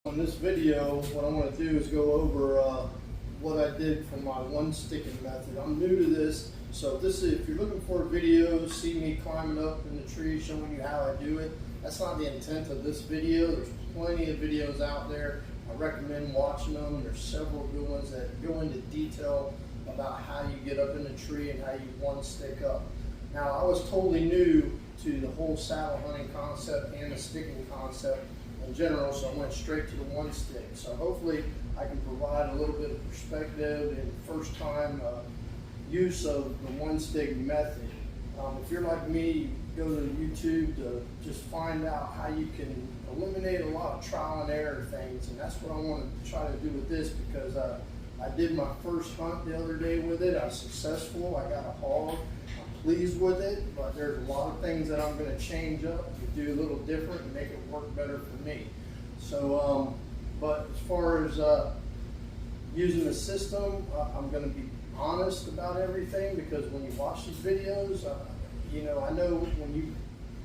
On this video, what I'm going to do is go over what I did for my one sticking method. I'm new to this, so if you're looking for a video, see me climbing up in the tree showing you how I do it. That's not the intent of this video. There's plenty of videos out there. I recommend watching them. There's several good ones that go into detail about how you get up in the tree and how you one stick up. Now, I was totally new to the whole saddle hunting concept and the sticking concept in general, so I went straight to the one stick. So hopefully I can provide a little bit of perspective and first time use of the one stick method. If you're like me, go to YouTube to just find out how you can eliminate a lot of trial and error things, and that's what I want to try to do with this, because I did my first hunt the other day with it. I was successful. I got a hog. I'm pleased with it, but there's a lot of things that I'm going to change up and do a little different and make it work better for me. So, but as far as using the system, I'm going to be honest about everything, because when you watch these videos, you know, I know when you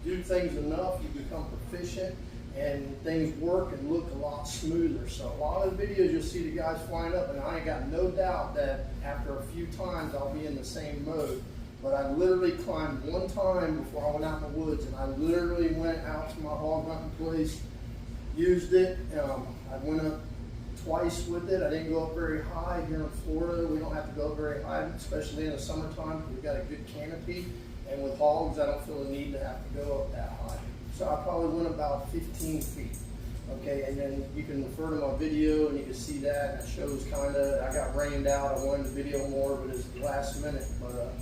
do things enough, you become proficient and things work and look a lot smoother. So a lot of the videos you'll see the guys flying up, and I ain't got no doubt that after a few times I'll be in the same mode. But I literally climbed one time before I went out in the woods, and I literally went out to my hog hunting place, used it. I went up twice with it. I didn't go up very high. Here in Florida, we don't have to go up very high, especially in the summertime, because we've got a good canopy. And with hogs, I don't feel the need to have to go up that high. So I probably went about 15 feet. Okay, and then you can refer to my video and you can see that. And it shows kind of, I got rained out. I wanted to video more, but it's the last minute. But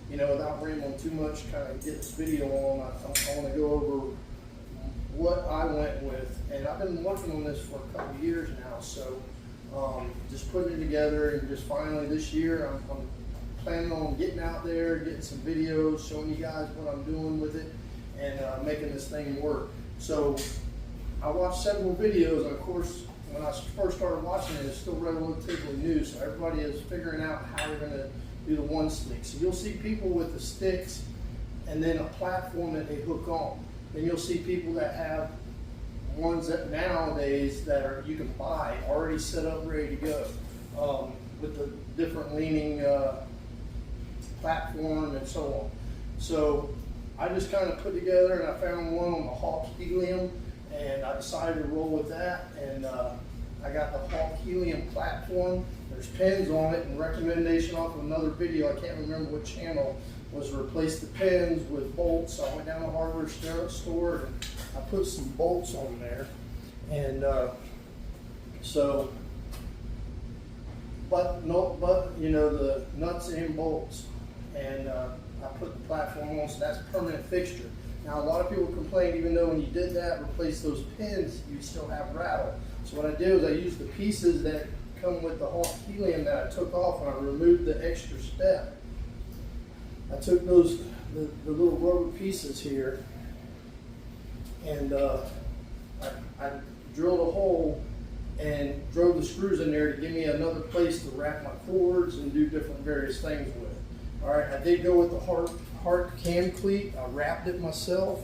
you know, without rambling too much, kind of get this video on, I want to go over what I went with. And I've been working on this for a couple years now, so just putting it together, and just finally this year, I'm planning on getting out there, getting some videos, showing you guys what I'm doing with it, and making this thing work. So I watched several videos, and of course, when I first started watching it, it's still relatively new, so everybody is figuring out how they're going to do the one stick. So you'll see people with the sticks and then a platform that they hook on. Then you'll see people that have ones that nowadays that are you can buy already set up, ready to go, with the different leaning platform and so on. So I just kind of put together, and I found one on the Hawk Helium, and I decided to roll with that. And I got the Hawk Helium platform. There's pins on it, and recommendation off of another video, I can't remember what channel, was to replace the pins with bolts. So I went down to the hardware store and I put some bolts on there. And but you know, the nuts and bolts. And I put the platform on, so that's a permanent fixture. Now, a lot of people complain, even though when you did that, replace those pins, you still have rattle. So what I did was I used the pieces that come with the Hawk Helium that I took off, and I removed the extra step. I took the little rubber pieces here, and I drilled a hole and drove the screws in there to give me another place to wrap my cords and do different various things with. All right, I did go with the heart cam cleat. I wrapped it myself,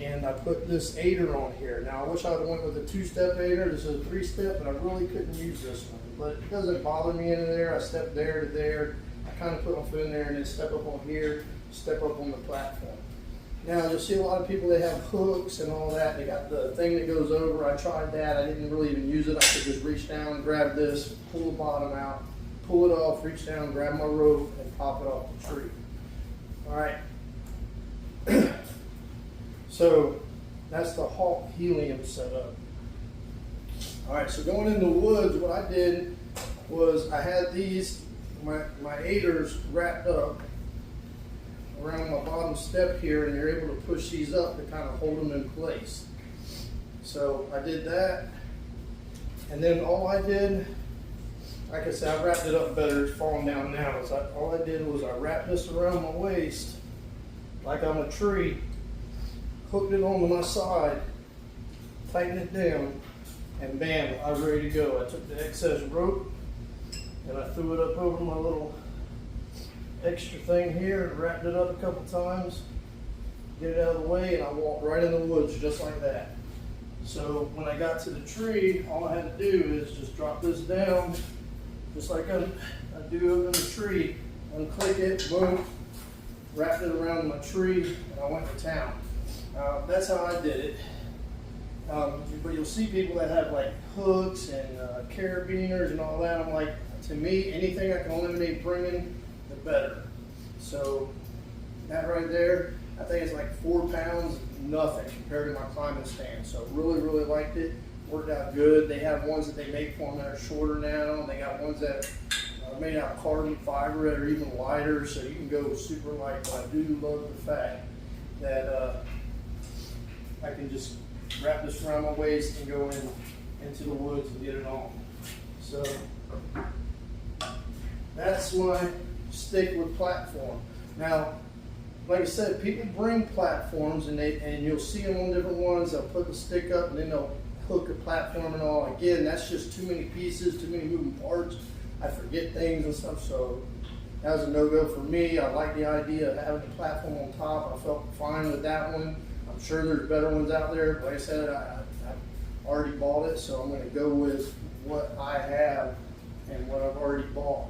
and I put this aider on here. Now, I wish I would have went with a two-step aider. This is a three-step, but I really couldn't use this one. But it doesn't bother me in there. I step there to there. I kind of put my foot in there and then step up on here, step up on the platform. Now, you'll see a lot of people, they have hooks and all that. They got the thing that goes over. I tried that. I didn't really even use it. I could just reach down, grab this, pull the bottom out, pull it off, reach down, grab my rope, and pop it off the tree. All right. So that's the Hawk Helium setup. All right, so going in the woods, what I did was I had these, my aiders wrapped up around my bottom step here, and you're able to push these up to kind of hold them in place. So I did that, and then all I did, like I said, I wrapped it up better. It's falling down now. All I did was I wrapped this around my waist like I'm a tree, hooked it onto my side, tightened it down, and bam, I was ready to go. I took the excess rope and I threw it up over my little extra thing here and wrapped it up a couple times, get it out of the way, and I walked right in the woods just like that. So when I got to the tree, all I had to do is just drop this down, just like I do in the tree, unclick it, boom, wrapped it around my tree, and I went to town. That's how I did it. But you'll see people that have like hooks and carabiners and all that. I'm like, to me, anything I can eliminate bringing, the better. So that right there, I think it's like 4 pounds, nothing compared to my climbing stand. So really, really liked it. Worked out good. They have ones that they make for them that are shorter now. They got ones that are made out of carbon fiber that are even lighter, so you can go super light. But I do love the fact that I can just wrap this around my waist and go into the woods and get it on. So that's my stick with platform. Now, like I said, people bring platforms and you'll see them on different ones. They'll put the stick up and then they'll hook a platform and all. Again, that's just too many pieces, too many moving parts. I forget things and stuff, so that was a no-go for me. I like the idea of having the platform on top. I felt fine with that one. I'm sure there's better ones out there. Like I said, I already bought it, so I'm going to go with what I have and what I've already bought.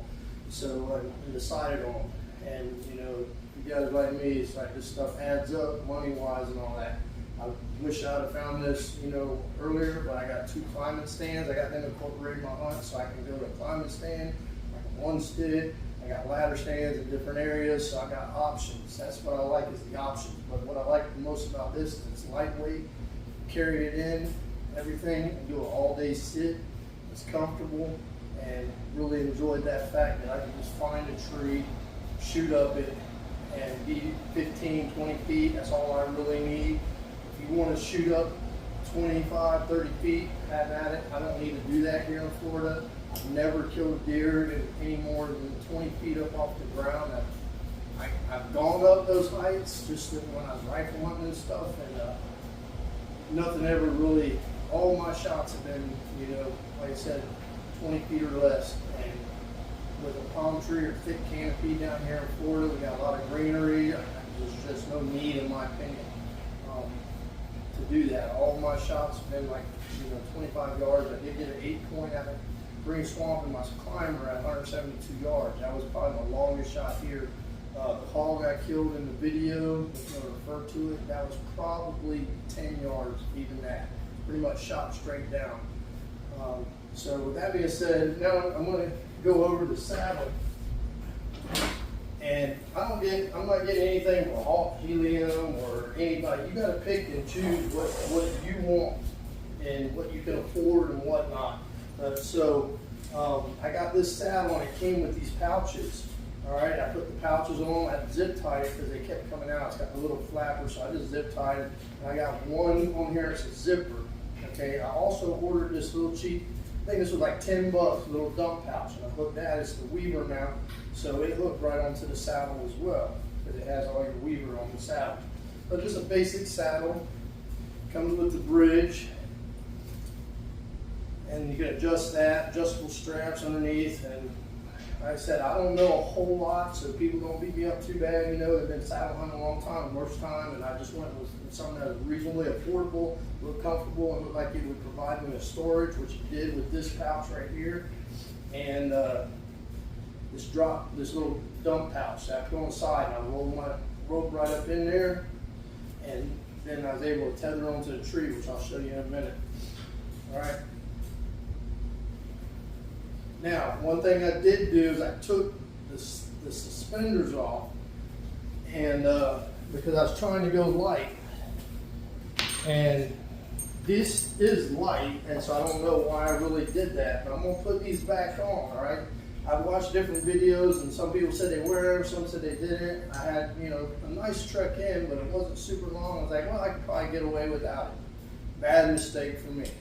So I decided on. And you know, you guys like me, it's like this stuff adds up money-wise and all that. I wish I would have found this, you know, earlier, but I got 2 climbing stands. I got them incorporated in my hunt, so I can go to a climbing stand, like a 1-stick. I got ladder stands in different areas, so I got options. That's what I like, is the options. But what I like the most about this is it's lightweight, carry it in, everything, and do an all-day sit. It's comfortable, and really enjoyed that fact that I can just find a tree, shoot up it, and be 15, 20 feet. That's all I really need. If you want to shoot up 25, 30 feet, have at it. I don't need to do that here in Florida. I've never killed a deer any more than 20 feet up off the ground. I've gone up those heights just when I was rifle hunting and stuff, and nothing ever really, all my shots have been, you know, like I said, 20 feet or less. And with a palm tree or thick canopy down here in Florida, we got a lot of greenery. There's just no need, in my opinion, to do that. All of my shots have been like, you know, 25 yards. I did get an 8-point out of Green Swamp in my climber at 172 yards. That was probably my longest shot here. The hog I killed in the video, if you want to refer to it, that was probably 10 yards, even that. Pretty much shot straight down. So with that being said, now I'm going to go over the saddle. And I'm not getting anything from Hawk Helium or anybody. You got to pick and choose what you want and what you can afford and whatnot. I got this saddle and it came with these pouches. All right, I put the pouches on. I zip tied it because they kept coming out. It's got the little flapper, so I just zip tied it. And I got one on here. It's a zipper. Okay, I also ordered this little cheap. I think this was like $10, a little dump pouch, and I hooked that. It's the Weaver mount, so it hooked right onto the saddle as well because it has all your Weaver on the saddle. But just a basic saddle, comes with the bridge, and you can adjust that, adjustable straps underneath. And like I said, I don't know a whole lot, so people don't beat me up too bad. You know, they've been saddle hunting a long time, worst time, and I just went with something that was reasonably affordable, looked comfortable, and looked like it would provide me with storage, which it did with this pouch right here, and this little dump pouch that I put on the side, and I rolled my rope right up in there, and then I was able to tether onto the tree, which I'll show you in a minute. All right. Now, one thing I did do is I took the suspenders off, and because I was trying to go light, and this is light, and so I don't know why I really did that, but I'm gonna put these back on. All right. I've watched different videos, and some people said they wear them, some said they didn't. I had, you know, a nice trek in, but it wasn't super long. I was like, well, I could probably get away without it. Bad mistake for me.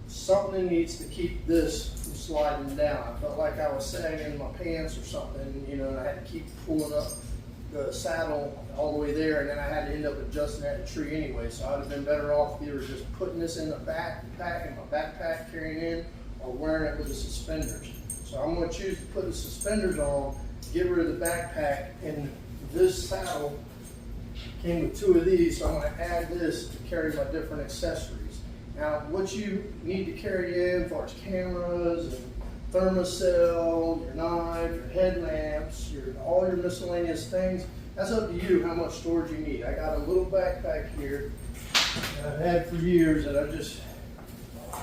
Something needs to keep this from sliding down. I felt like I was sagging in my pants or something, you know, and I had to keep pulling up the saddle all the way there, and then I had to end up adjusting that tree anyway. So I'd have been better off either just putting this in the backpack, carrying in, or wearing it with the suspenders. So I'm going to choose to put the suspenders on, get rid of the backpack, and this saddle came with 2 of these, so I'm going to add this to carry my different accessories. Now, what you need to carry in as far as cameras and thermocell, your knife, your headlamps, all your miscellaneous things, that's up to you how much storage you need. I got a little backpack here that I've had for years that I just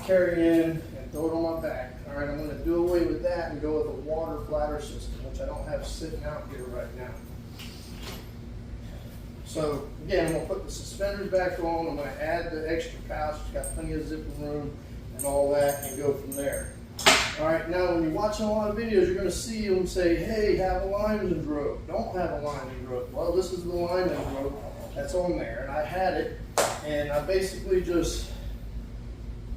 carry in and throw it on my back. All right, I'm going to do away with that and go with a water bladder system, which I don't have sitting out here right now. So again, I'm going to put the suspenders back on. I'm going to add the extra pouch. It's got plenty of zipping room and all that, and go from there. All right, now when you're watching a lot of videos, you're going to see them say, hey, have a lineman's rope. Don't have a lineman's rope. Well, this is the lineman's rope that's on there, and I had it, and I basically just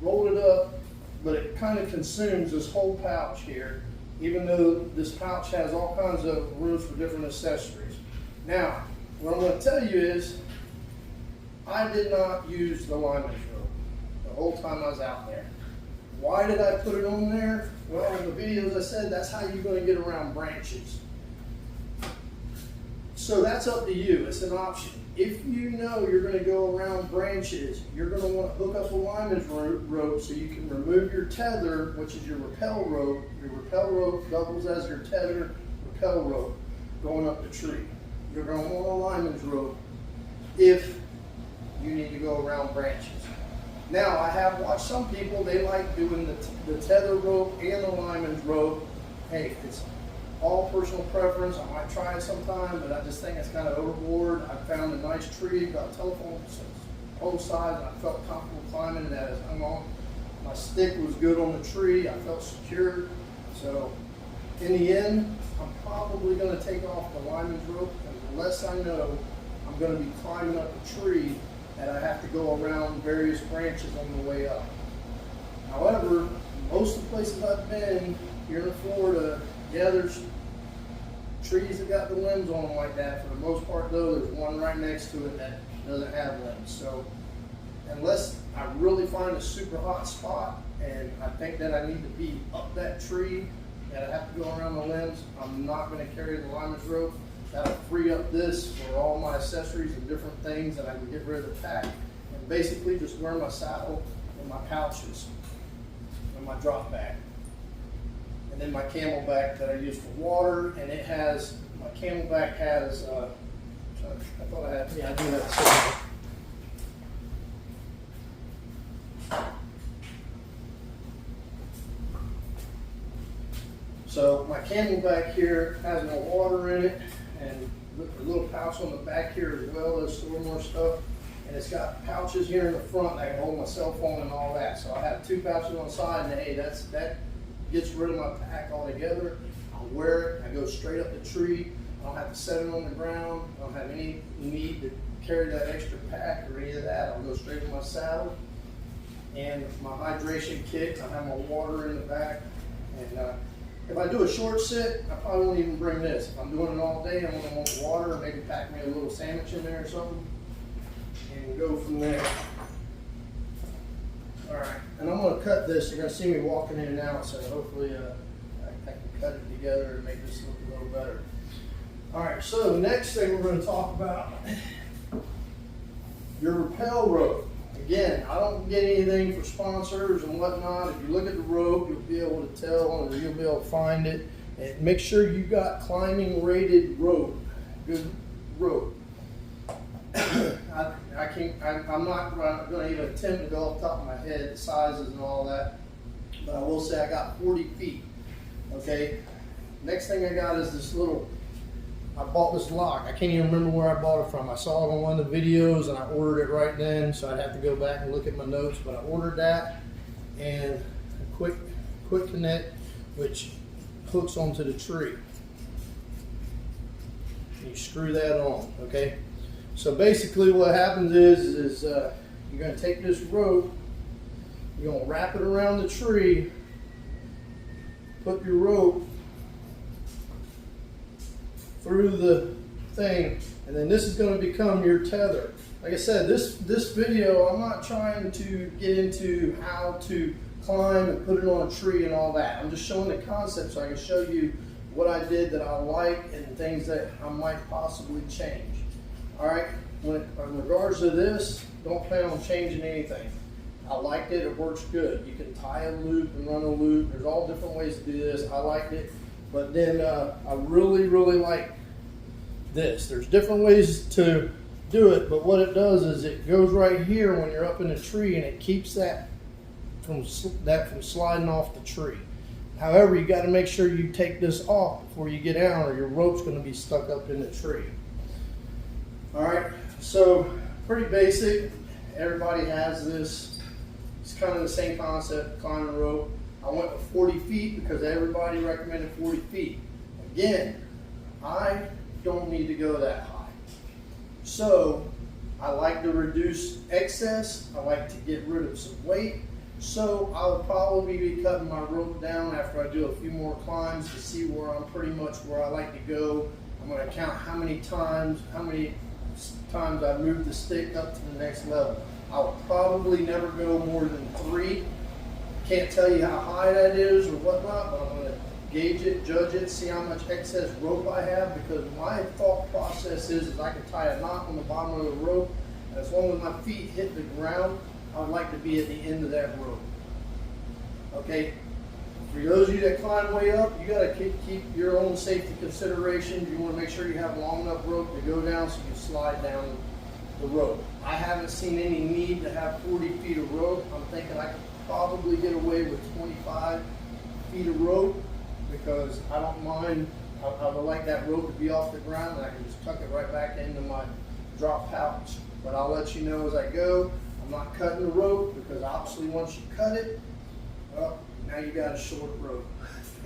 rolled it up, but it kind of consumes this whole pouch here, even though this pouch has all kinds of rooms for different accessories. Now, what I'm going to tell you is, I did not use the lineman's rope the whole time I was out there. Why did I put it on there? Well, in the videos I said that's how you're going to get around branches. So that's up to you. It's an option. If you know you're going to go around branches, you're going to want to hook up a lineman's rope so you can remove your tether, which is your rappel rope. Your rappel rope doubles as your tether rappel rope going up the tree. You're going to want a lineman's rope if you need to go around branches. Now, I have watched some people, they like doing the tether rope and the lineman's rope. Hey, it's all personal preference. I might try it sometime, but I just think it's kind of overboard. I found a nice tree, got a telephone pole size, and I felt comfortable climbing it as hung on. My stick was good on the tree. I felt secure. So, in the end, I'm probably going to take off the lineman's rope unless I know I'm going to be climbing up a tree and I have to go around various branches on the way up. However, most of the places I've been here in Florida, yeah, there's trees that got the limbs on them like that. For the most part though, there's one right next to it that doesn't have limbs. So unless I really find a super hot spot and I think that I need to be up that tree and I have to go around the limbs, I'm not going to carry the lineman's rope. That'll free up this for all my accessories and different things that I can get rid of the pack and basically just wear my saddle and my pouches and my drop bag. And then my camelback that I use for water, and it has, my camelback has, I thought I had, yeah, I do have so my camelback here has no water in it, and a little pouch on the back here as well to store more stuff. And it's got pouches here in the front that I can hold my cell phone and all that. So I have two pouches on the side, and hey, that gets rid of my pack altogether. I'll wear it, I go straight up the tree. I don't have to set it on the ground. I don't have any need to carry that extra pack or any of that. I'll go straight to my saddle. And my hydration kit, I have my water in the back. And if I do a short sit, I probably won't even bring this. If I'm doing it all day, I'm going to want water, and maybe pack me a little sandwich in there or something, and go from there. All right, and I'm going to cut this. You're going to see me walking in and out, so hopefully I can cut it together and make this look a little better. All right, so the next thing we're going to talk about, your rappel rope. Again, I don't get anything for sponsors and whatnot. If you look at the rope, you'll be able to tell, or you'll be able to find it. And make sure you got climbing rated rope, good rope. I'm not going to even attempt to go off the top of my head, the sizes and all that. But I will say I got 40 feet. Okay. Next thing I got is this little. I bought this lock. I can't even remember where I bought it from. I saw it on one of the videos and I ordered it right then, so I'd have to go back and look at my notes, but I ordered that, and a quick connect which hooks onto the tree. You screw that on, okay? So basically what happens is you're going to take this rope, you're going to wrap it around the tree, put your rope through the thing, and then this is going to become your tether. Like I said, this video, I'm not trying to get into how to climb and put it on a tree and all that. I'm just showing the concept so I can show you what I did that I like and things that I might possibly change. All right, in regards to this, don't plan on changing anything. I liked it, it works good. You can tie a loop and run a loop. There's all different ways to do this. I liked it. But then I really like this. There's different ways to do it, but what it does is it goes right here when you're up in a tree, and it keeps that from sliding off the tree. However, you got to make sure you take this off before you get down, or your rope's going to be stuck up in the tree. All right, so pretty basic. Everybody has this. It's kind of the same concept, climbing rope. I went with 40 feet because everybody recommended 40 feet. Again, I don't need to go that high. So I like to reduce excess. I like to get rid of some weight. So I'll probably be cutting my rope down after I do a few more climbs to see where I'm pretty much where I like to go. I'm going to count how many times I move the stick up to the next level. I'll probably never go more than 3. Can't tell you how high that is or whatnot, but I'm going to gauge it, judge it, see how much excess rope I have, because my thought process is I can tie a knot on the bottom of the rope, and as long as my feet hit the ground, I would like to be at the end of that rope. Okay, for those of you that climb way up, you got to keep your own safety considerations. You want to make sure you have long enough rope to go down so you can slide down the rope. I haven't seen any need to have 40 feet of rope. I'm thinking I could probably get away with 25 feet of rope, because I don't mind. I would like that rope to be off the ground, and I can just tuck it right back into my drop pouch. But I'll let you know as I go. I'm not cutting the rope, because obviously once you cut it, well, now you got a short rope,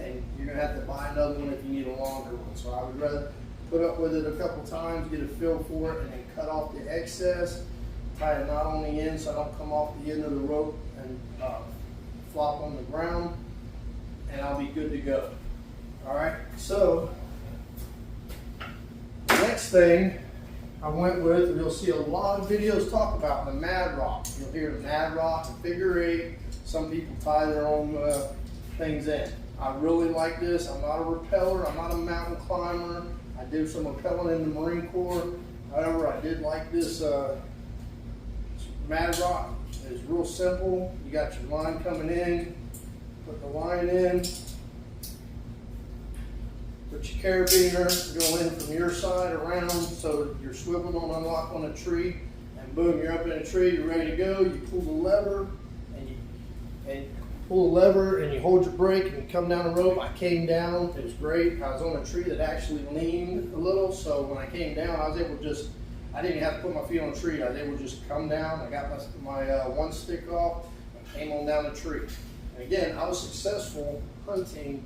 and you're gonna have to buy another one if you need a longer one. So I would rather put up with it a couple times, get a feel for it, and then cut off the excess, tie a knot on the end so I don't come off the end of the rope and flop on the ground, and I'll be good to go. All right, so the next thing I went with, you'll see a lot of videos talk about the mad rock. You'll hear the mad rock, the figure 8. Some people tie their own things in. I really like this. I'm not a rappeller. I'm not a mountain climber. I do some rappelling in the Marine Corps. However, I did like this mad rock. It's real simple. You got your line coming in. Put the line in. Put your carabiner, go in from your side around so your swivel don't unlock on a tree, and boom, you're up in a tree, you're ready to go. You pull the lever, and you hold your brake, and you come down the rope. I came down, it was great. I was on a tree that actually leaned a little, so when I came down, I was able to just, I didn't even have to put my feet on the tree. I was able to just come down. I got my one stick off, and came on down the tree. And again, I was successful hunting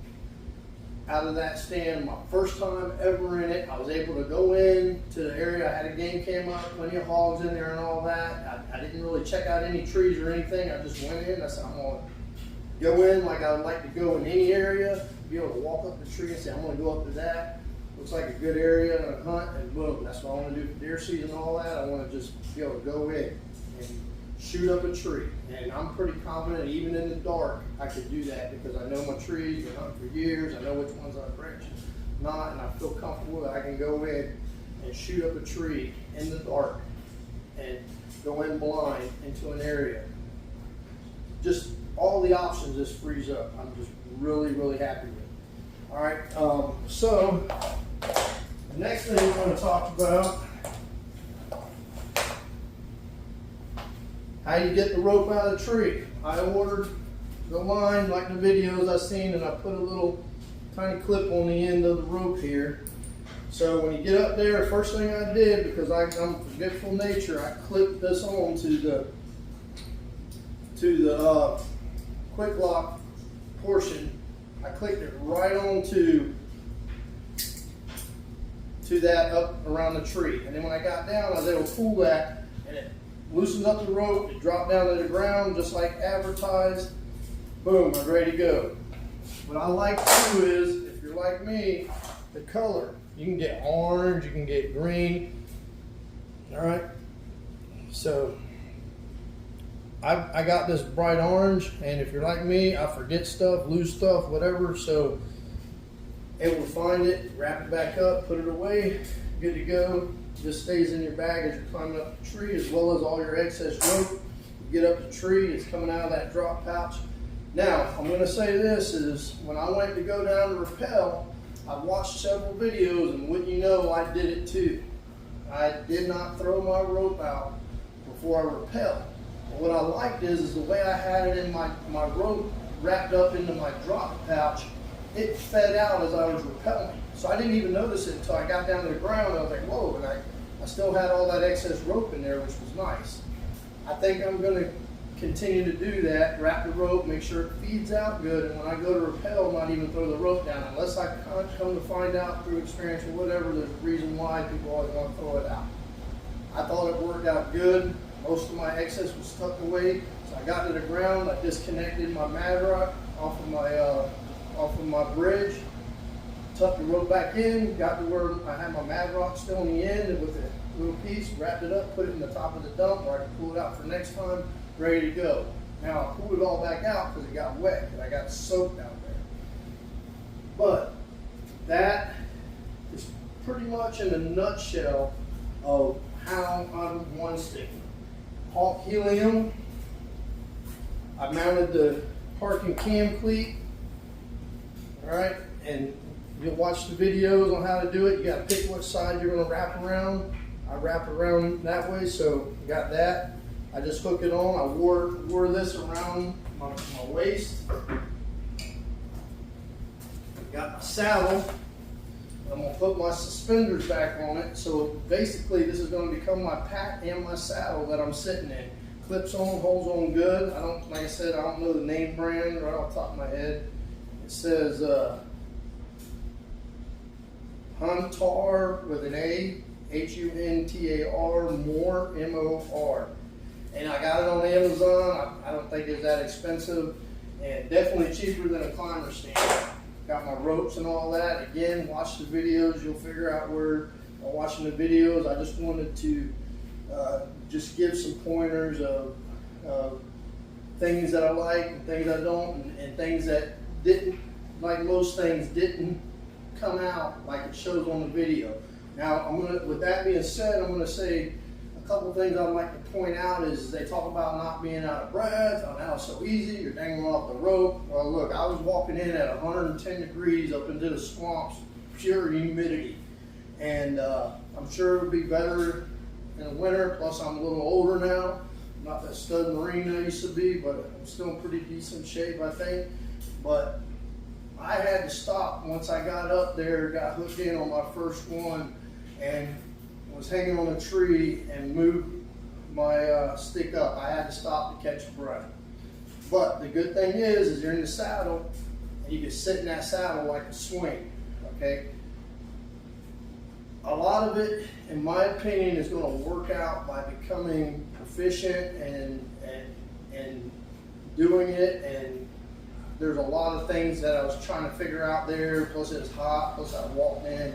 out of that stand. My first time ever in it. I was able to go in to the area. I had a game cam up, plenty of hogs in there and all that. I didn't really check out any trees or anything. I just went in. I said, I'm going to go in like I would like to go in any area, be able to walk up the tree and say, I'm going to go up to that. Looks like a good area and hunt, and boom. That's what I want to do for deer season and all that. I want to just be able to go in and shoot up a tree. And I'm pretty confident, even in the dark, I could do that, because I know my trees. I've hunted for years. I know which ones I branch not, and I feel comfortable that I can go in and shoot up a tree in the dark and go in blind into an area. Just all the options just frees up. I'm just really happy with it. All right, so the next thing we're going to talk about, how you get the rope out of the tree. I ordered the line like the videos I've seen, and I put a little tiny clip on the end of the rope here. So when you get up there, first thing I did, because I'm forgetful nature, I clipped this on to the quick lock portion. I clicked it right onto that up around the tree. And then when I got down, I was able to pull that, and it loosened up the rope. It dropped down to the ground just like advertised. Boom, I'm ready to go. What I like too is, if you're like me, the color. You can get orange, you can get green. All right. So I got this bright orange, and if you're like me, I forget stuff, lose stuff, whatever. So able to find it, wrap it back up, put it away, good to go. This stays in your bag as you're climbing up the tree, as well as all your excess rope. You get up the tree, it's coming out of that drop pouch. Now, I'm going to say this is when I went to go down to rappel, I watched several videos, and wouldn't you know, I did it too. I did not throw my rope out before I rappelled. But what I liked is the way I had it in my rope wrapped up into my drop pouch, it fed out as I was rappelling. So I didn't even notice it until I got down to the ground. I was like, whoa, and I still had all that excess rope in there, which was nice. I think I'm going to continue to do that, wrap the rope, make sure it feeds out good, and when I go to rappel, not even throw the rope down, unless I come to find out through experience or whatever, there's a reason why people always want to throw it out. I thought it worked out good. Most of my excess was tucked away, so I got to the ground, I disconnected my madrock off of my bridge, tucked the rope back in, got to where I had my madrock still in the end, and with a little piece, wrapped it up, put it in the top of the dump where I could pull it out for next time, ready to go. Now I pulled it all back out because it got wet and I got soaked out there. But that is pretty much in a nutshell of how I'm one sticking. Hawk Helium. I mounted the parking cam cleat. Alright, and you'll watch the videos on how to do it. You got to pick which side you're going to wrap around. I wrap around that way, so you got that. I just hook it on. I wore this around my waist. Got my saddle. I'm going to put my suspenders back on it. So basically this is going to become my pack and my saddle that I'm sitting in. Clips on, holds on good. Like I said, I don't know the name brand right off the top of my head. It says Huntar with an A, Huntar, more, M-O-R. And I got it on Amazon. I don't think it's that expensive, and definitely cheaper than a climber stand. Got my ropes and all that. Again, watch the videos. You'll figure out where, while watching the videos, I just wanted to just give some pointers of things that I like and things I don't, and things that didn't, like most things, didn't come out like it shows on the video. Now, with that being said, I'm gonna say a couple things I'd like to point out is they talk about not being out of breath, on how it's so easy, you're dangling off the rope. Well, look, I was walking in at 110 degrees up into the swamps, pure humidity. And I'm sure it would be better in the winter, plus I'm a little older now. I'm not that stud Marine I used to be, but I'm still in pretty decent shape, I think. But I had to stop once I got up there, got hooked in on my first one, and was hanging on a tree and moved my stick up. I had to stop to catch breath. But the good thing is you're in the saddle and you can sit in that saddle like a swing, okay? A lot of it, in my opinion, is going to work out by becoming proficient and doing it. And there's a lot of things that I was trying to figure out there, plus it was hot, plus I walked in,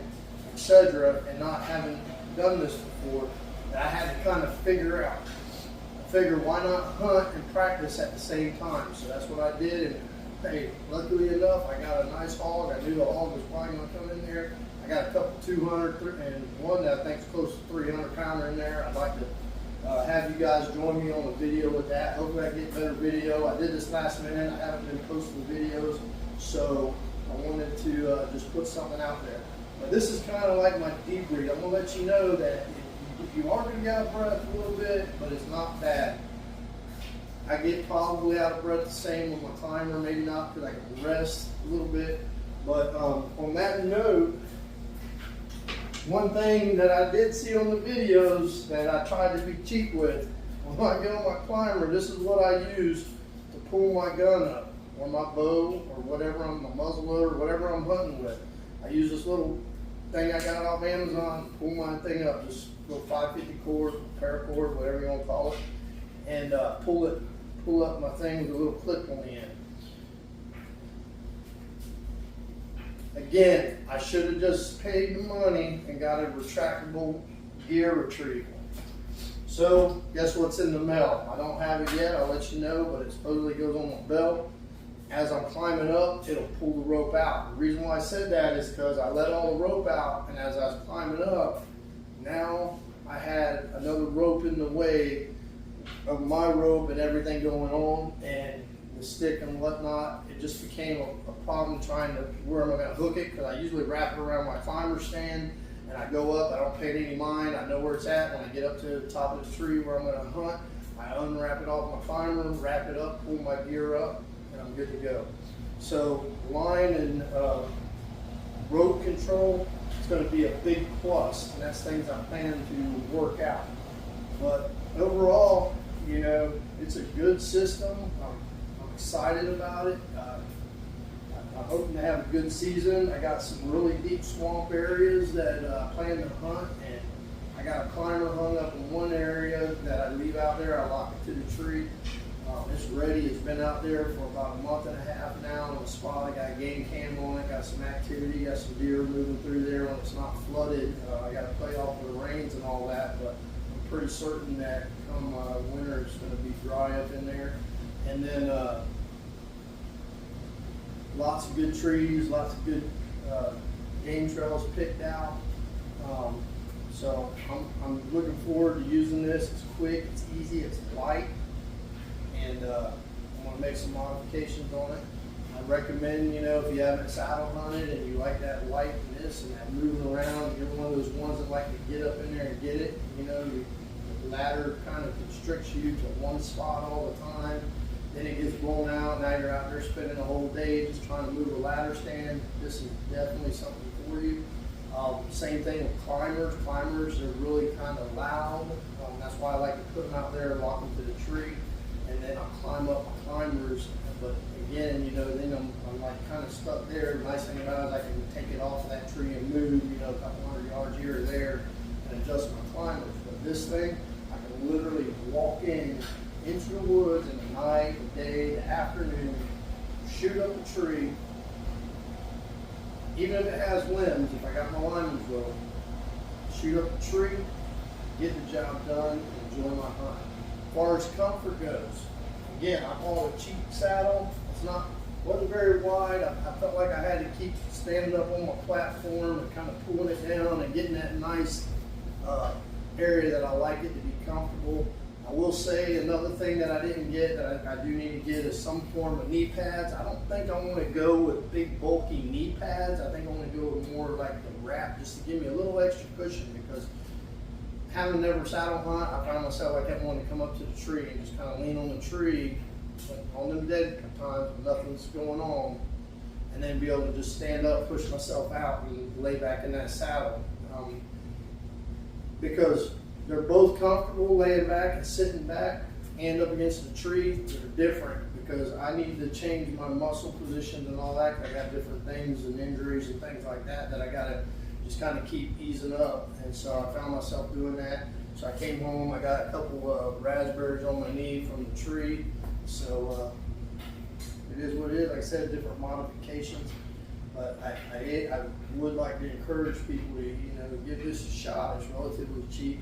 etc., and not having done this before, that I had to kind of figure out. I figured, why not hunt and practice at the same time? So that's what I did, and hey, luckily enough, I got a nice hog. I knew the hog was probably going to come in there. I got a couple 200 and one that I think is close to 300 pounder in there. I'd like to have you guys join me on a video with that. Hopefully I get better video. I did this last minute. I haven't been posting videos, so I wanted to just put something out there. But this is kind of like my debrief. I'm going to let you know that if you are going to get out of breath a little bit, but it's not bad. I get probably out of breath the same with my climber, maybe not because I can rest a little bit. But on that note, one thing that I did see on the videos that I tried to be cheap with, when I get on my climber, this is what I use to pull my gun up, or my bow, or whatever, my muzzleloader, whatever I'm hunting with. I use this little thing I got off Amazon, pull my thing up, just a little 550 cord, paracord, whatever you want to call it, and pull up my thing with a little clip on the end. Again, I should have just paid the money and got a retractable gear retrieval. So, guess what's in the mail? I don't have it yet, I'll let you know, but it supposedly goes on my belt. As I'm climbing up, it'll pull the rope out. The reason why I said that is because I let all the rope out, and as I was climbing up, now I had another rope in the way of my rope and everything going on, and the stick and whatnot, it just became a problem trying to, where am I going to hook it, because I usually wrap it around my climber stand, and I go up, I don't pay it any mind, I know where it's at. When I get up to the top of the tree where I'm going to hunt, I unwrap it off my climber, wrap it up, pull my gear up, and I'm good to go. So line and rope control is going to be a big plus, and that's things I plan to work out. But overall, you know, it's a good system. I'm excited about it. I'm hoping to have a good season. I got some really deep swamp areas that I plan to hunt, and I got a climber hung up in one area that I leave out there. I lock it to the tree. It's ready. It's been out there for about a month and a half now in a spot. I got a game cam on it, got some activity, got some deer moving through there when it's not flooded. I got to play off of the rains and all that, but I'm pretty certain that come winter it's going to be dry up in there. And then lots of good trees, lots of good game trails picked out. So I'm looking forward to using this. It's quick, it's easy, it's light, and I want to make some modifications on it. I recommend, you know, if you haven't saddle hunted and you like that lightness and that moving around, you're one of those ones that like to get up in there and get it. You know, the ladder kind of constricts you to one spot all the time. Then it gets blown out. Now you're out there spending a whole day just trying to move a ladder stand. This is definitely something for you. Same thing with climbers. Climbers are really kind of loud. That's why I like to put them out there and lock them to the tree. And then I'll climb up my climbers. But again, you know, then I'm like kind of stuck there. The nice thing about it is I can take it off of that tree and move, you know, a couple hundred yards here or there and adjust my climbers. But this thing, I can literally walk into the woods in the night, the day, the afternoon, shoot up a tree. Even if it has limbs, if I got my lineman's rope, shoot up a tree, get the job done, and enjoy my hunt. As far as comfort goes, again, I bought a cheap saddle. Wasn't very wide. I felt like I had to keep standing up on my platform and kind of pulling it down and getting that nice area that I like it to be comfortable. I will say another thing that I didn't get that I do need to get is some form of knee pads. I don't think I want to go with big bulky knee pads. I think I want to go with more like the wrap just to give me a little extra cushion, because having never saddle hunt, I find myself like I want to come up to the tree and just kind of lean on the tree on them dead times when nothing's going on, and then be able to just stand up, push myself out, and lay back in that saddle. Because they're both comfortable laying back and sitting back and up against the tree. They're different because I need to change my muscle positions and all that. I got different things and injuries and things like that I got to just kind of keep easing up. And so I found myself doing that. So I came home, I got a couple of raspberries on my knee from the tree. So it is what it is. Like I said, different modifications. But I would like to encourage people to, you know, give this a shot. It's relatively cheap.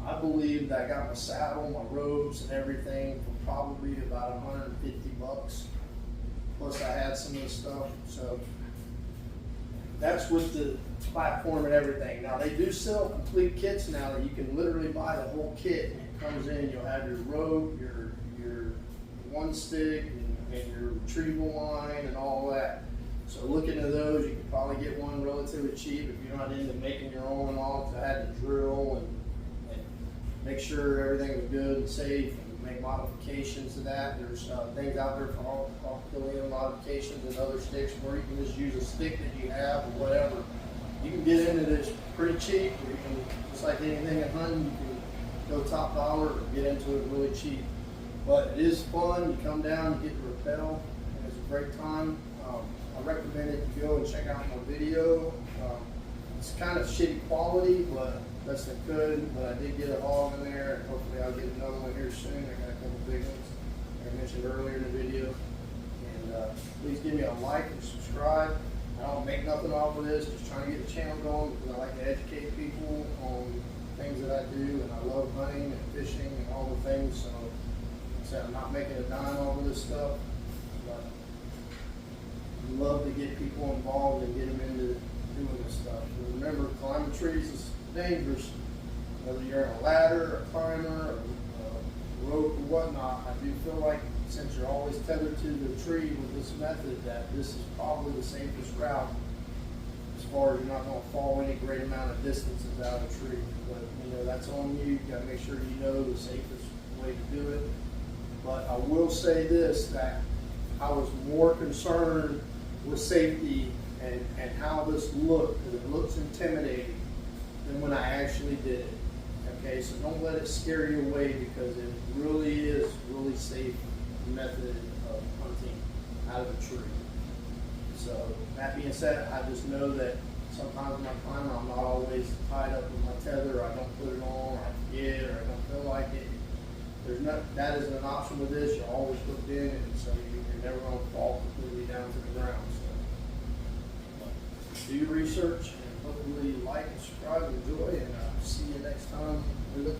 I believe that I got my saddle, my ropes, and everything for probably about $150. Plus, I had some of the stuff. So that's with the platform and everything. Now they do sell complete kits now that you can literally buy the whole kit. And it comes in. You'll have your rope, your one stick, and your retrieval line, and all that. So look into those. You can probably get one relatively cheap if you're not into making your own and all. Because I had to drill and make sure everything was good and safe, and make modifications to that. There's things out there for all modifications and other sticks where you can just use a stick that you have or whatever. You can get into this pretty cheap, or you can, just like anything in hunting, you can go top dollar or get into it really cheap. But it is fun. You come down, you get to rappel, and it's a great time. I recommend it to go and check out my video. It's kind of shitty quality, but best I could. But I did get a hog in there, and hopefully I'll get another one here soon. I got a couple big ones, like I mentioned earlier in the video. And please give me a like and subscribe. I don't make nothing off of this, just trying to get the channel going because I like to educate people on things that I do, and I love hunting and fishing and all the things. So like I said, I'm not making a dime off of this stuff, but I love to get people involved and get them into doing this stuff. And remember, climbing trees is dangerous. Whether you're on a ladder, a climber, or rope or whatnot, I do feel like since you're always tethered to the tree with this method, that this is probably the safest route as far as you're not going to fall any great amount of distances out of the tree. But you know, that's on you. You got to make sure you know the safest way to do it. But I will say this, that I was more concerned with safety and how this looked, because it looks intimidating, than when I actually did it. Okay, so don't let it scare you away, because it really is really safe method of hunting out of a tree. So that being said, I just know that sometimes when I'm climbing, I'm not always tied up with my tether. I don't put it on, or I forget, or I don't feel like it. There's not, that isn't an option with this. You're always hooked in, and so you're never going to fall completely down to the ground. So do your research, and hopefully you like, subscribe, enjoy, and see you next time.